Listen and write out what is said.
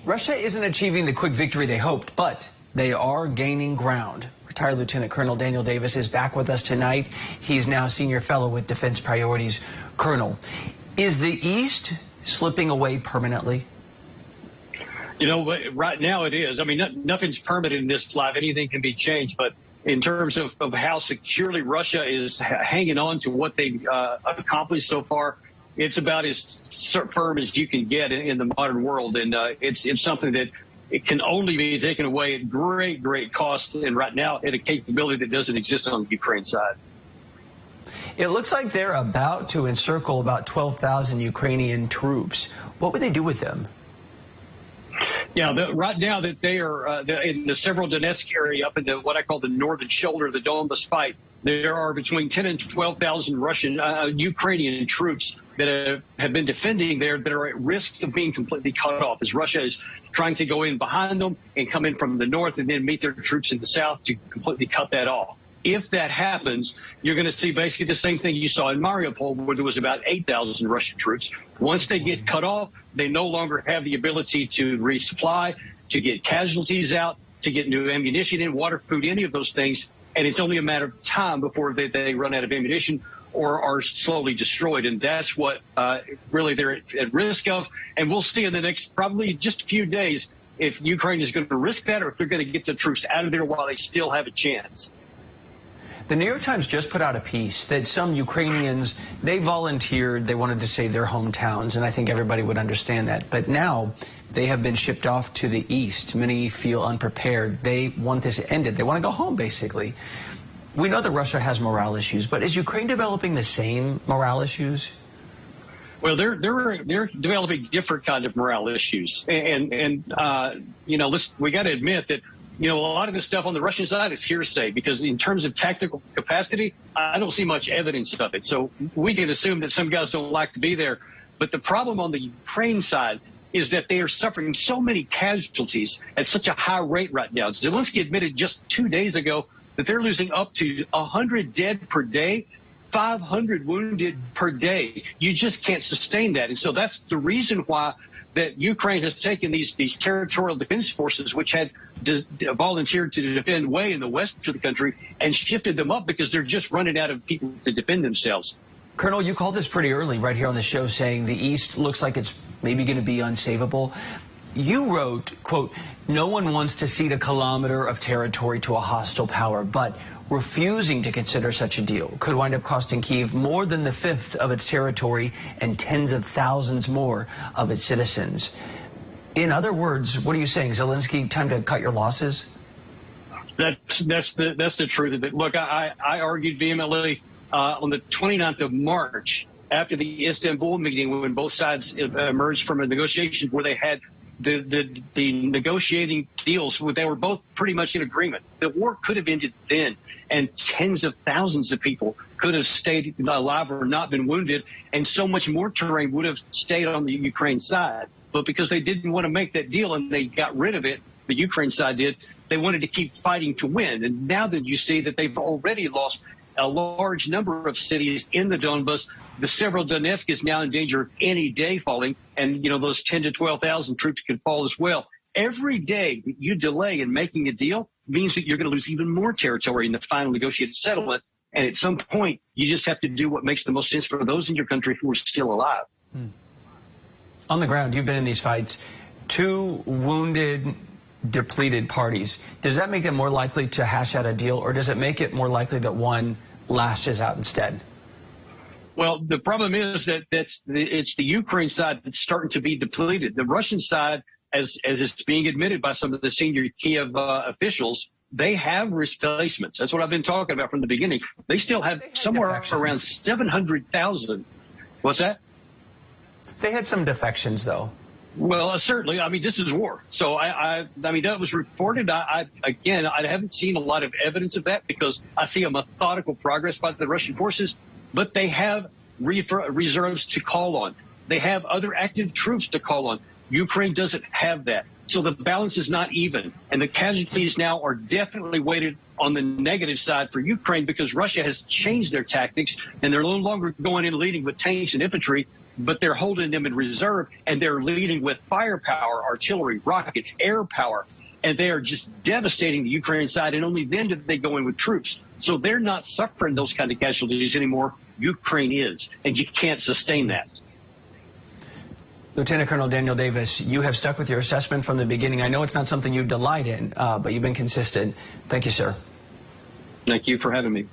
Russia isn't achieving the quick victory they hoped, but they are gaining ground. Retired Lieutenant Colonel Daniel Davis is back with us tonight. He's now Senior Fellow with Defense Priorities. Colonel, is the East slipping away permanently? You know, right now it is. I mean, nothing's permanent in this life. Anything can be changed. But in terms of how securely Russia is hanging on to what they've accomplished so far, it's about as firm as you can get in the modern world. And it's something that it can only be taken away at great, great cost. And right now, at a capability that doesn't exist on the Ukraine side. It looks like they're about to encircle about 12,000 Ukrainian troops. What would they do with them? Yeah, right now that they are in the several Donetsk area up in what I call the northern shoulder of the Donbas fight, there are between 10 and 12,000 Ukrainian troops that have been defending there that are at risk of being completely cut off as Russia is trying to go in behind them and come in from the north and then meet their troops in the south to completely cut that off. If that happens, you're going to see basically the same thing you saw in Mariupol, where there was about 8,000 Russian troops. Once they get cut off, they no longer have the ability to resupply, to get casualties out, to get new ammunition in, water, food, any of those things. And it's only a matter of time before they run out of ammunition or are slowly destroyed. And that's what really they're at risk of. And we'll see in the next probably just a few days if Ukraine is going to risk that or if they're going to get the troops out of there while they still have a chance. The New York Times just put out a piece that some Ukrainians, they volunteered, they wanted to save their hometowns, and I think everybody would understand that. But now they have been shipped off to the east. Many feel unprepared. They want this ended. They want to go home, basically. We know that Russia has morale issues, but is Ukraine developing the same morale issues? Well, they're developing different kind of morale issues, and you know, we got to admit that. You know, a lot of the stuff on the Russian side is hearsay because in terms of tactical capacity, I don't see much evidence of it. So we can assume that some guys don't like to be there. But the problem on the Ukraine side is that they are suffering so many casualties at such a high rate right now. Zelensky admitted just 2 days ago that they're losing up to 100 dead per day, 500 wounded per day. You just can't sustain that. And so that's the reason why that Ukraine has taken these territorial defense forces, which had volunteered to defend way in the west of the country, and shifted them up because they're just running out of people to defend themselves. Colonel, you called this pretty early right here on the show, saying the East looks like it's maybe going to be unsavable. You wrote, quote, "No one wants to cede a kilometer of territory to a hostile power, but refusing to consider such a deal could wind up costing Kyiv more than the fifth of its territory and tens of thousands more of its citizens." In other words, what are you saying, Zelensky, time to cut your losses? That's the truth of it. Look, I argued vehemently on the 29th of March after the Istanbul meeting when both sides emerged from a negotiation where they had the negotiating deals, they were both pretty much in agreement. The war could have ended then, and tens of thousands of people could have stayed alive or not been wounded, and so much more terrain would have stayed on the Ukraine side. But because they didn't want to make that deal and they got rid of it, the Ukraine side did, they wanted to keep fighting to win. And now that you see that they've already lost a large number of cities in the Donbas, the several Donetsk is now in danger of any day falling. And, you know, those 10 to 12,000 troops could fall as well. Every day that you delay in making a deal means that you're going to lose even more territory in the final negotiated settlement. And at some point, you just have to do what makes the most sense for those in your country who are still alive. On the ground, you've been in these fights. 2 wounded, depleted parties. Does that make them more likely to hash out a deal, or does it make it more likely that one lashes out instead? Well, the problem is that it's the Ukraine side that's starting to be depleted. The Russian side, as it's being admitted by some of the senior Kiev officials, they have replacements. That's what I've been talking about from the beginning. They still have somewhere around 700,000. What's that? They had some defections, though. Well, certainly. I mean, this is war. So, I mean, that was reported. Again, I haven't seen a lot of evidence of that because I see a methodical progress by the Russian forces, but they have reserves to call on. They have other active troops to call on. Ukraine doesn't have that. So the balance is not even. And the casualties now are definitely weighted on the negative side for Ukraine because Russia has changed their tactics and they're no longer going in leading with tanks and infantry. but they're holding them in reserve, and they're leading with firepower, artillery, rockets, air power, and they are just devastating the Ukraine side, and only then do they go in with troops. So they're not suffering those kind of casualties anymore. Ukraine is, and you can't sustain that. Lieutenant Colonel Daniel Davis, you have stuck with your assessment from the beginning. I know it's not something you delight in, but you've been consistent. Thank you, sir. Thank you for having me.